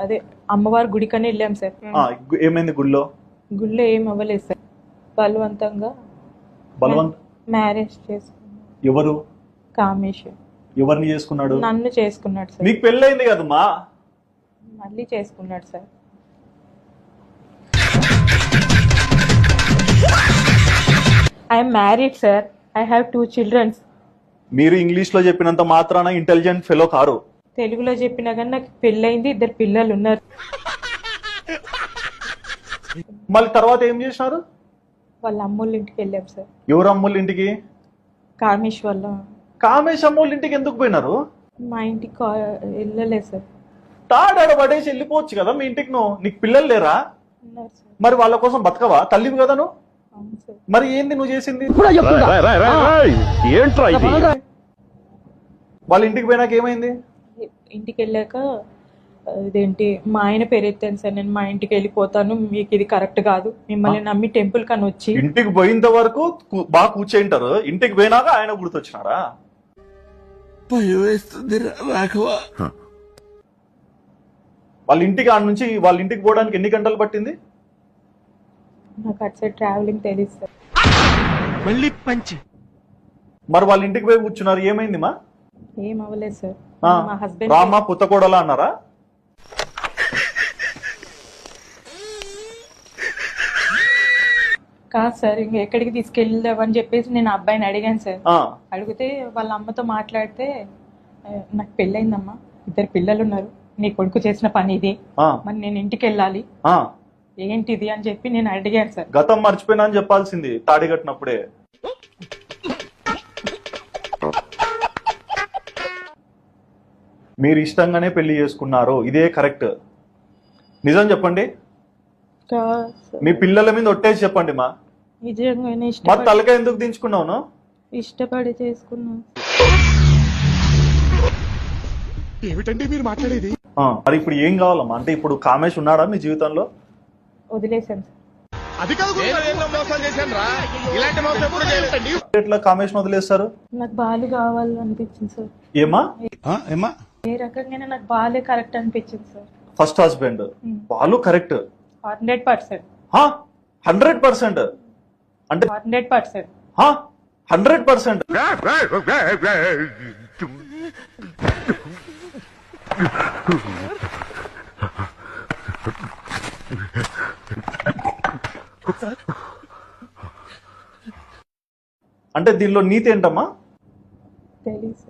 అదే అమ్మవారి గుడికని వెళ్ళాం సార్. ఏమైంది గుడిలో? గుడిలో ఏం అవ్వలేదు సార్. బలవంతంగా మ్యారేజ్ చేసుకున్నాడు. ఎవరు? కామేష్. ఎవరిని చేసుకున్నాడు? నన్ను చేసుకున్నాడు సార్. మీకు పెళ్ళైంది కదమ్మా? మళ్ళీ చేసుకున్నాడు sir. I'm married sir. I have 2 children. మీరు ఇంగ్లీష్ లో చెప్పినంత మాత్రాన ఇంటెలిజెంట్ ఫెలో కారు. తెలుగులో చెప్పినా కానీ నాకు పెళ్ళైంది, 2 పిల్లలు ఉన్నారు. మళ్ళీ తర్వాత ఏం చేసినారు? వాళ్ళ అమ్మోళ్ళ ఇంటికి వెళ్ళాం సార్. ఎవరు అమ్మోళ్ళ ఇంటికి? కామేష్ వల్ల. కామేష్ అమ్మోళ్ళ ఇంటికి ఎందుకు పోయినారు? మా ఇంటికి వెళ్ళలేదు సార్. తాడాడ పడేసి వెళ్ళిపోవచ్చు కదా మీ ఇంటికి. నీకు పిల్లలు లేరా? ఉన్నారు సార్. మరి వాళ్ళ కోసం బతకవా? తల్లివి కదా నువ్వు. అవును సార్. మరి ఏంది నువ్వు చేసింది? వాళ్ళ ఇంటికి పోయినాక ఏమైంది? ఇంటికి వెళ్ళాక ఇదేంటి మా ఆయన పేరు ఎత్తాను సార్. నేను మా ఇంటికి వెళ్ళిపోతాను, మీకు ఇది కరెక్ట్ కాదు, మిమ్మల్ని నమ్మి టెంపుల్ కని వచ్చి. ఇంటికి పోయినంత వరకు బాగా కూర్చుంటారు, ఇంటికి పోయినాక ఆయన గుర్తొచ్చినారా? వాళ్ళ ఇంటికి ఆడ నుంచి వాళ్ళ ఇంటికి పోవడానికి ఎన్ని గంటలు పట్టింది? నాకు అటు సైడ్ ట్రావెలింగ్ తెలియదు సార్. మరి వాళ్ళ ఇంటికి పోయి కూర్చున్నారు, ఏమైంది మా? ఏం అవ్వలేదు సార్. మా హస్బెండ్ రామా పుత్తకోడలా అన్నారా? కాదు సార్, ఇంక ఎక్కడికి తీసుకెళ్దామని చెప్పేసి నేను అబ్బాయిని అడిగాను సార్. అడిగితే వాళ్ళ అమ్మతో మాట్లాడితే, నాకు పెళ్ళయిందమ్మా, 2 పిల్లలు ఉన్నారు, నీ కొడుకు చేసిన పని ఇది, మరి నేను ఇంటికి వెళ్ళాలి, ఏంటిది అని చెప్పి నేను అడిగాను సార్. గతం మర్చిపోయినా అని చెప్పాల్సింది తాడి కట్టినప్పుడే. మీరు ఇష్టంగానే పెళ్లి చేసుకున్నారు, ఇదే కరెక్ట్. నిజం చెప్పండి. మీ పిల్లల మీద ఒట్టేసి చెప్పండి మా. నిజంగానే మరి తలకాయ ఎందుకు దించుకున్నావు? ఇష్టపడి చేసుకున్నాను. ఏమిటండి మీరు మాట్లాడేది? మరి ఇప్పుడు ఏం కావాలమ్మా? అంటే ఇప్పుడు కామేష్ ఉన్నాడా మీ జీవితంలో? వదిలేసాను సార్. ఎట్లా కామేష్ వదిలేస్తారు? నాకు బాలు కావాలనిపించింది సార్. ఏమా? ఏ రకంగానే నాకు బాలే కరెక్ట్ అనిపించింది sir. First husband Balu correct 100%. 100% అంటే 100%. 100%. అంటే దీనిలో నీతి ఏంటమ్మా? తెలియదు.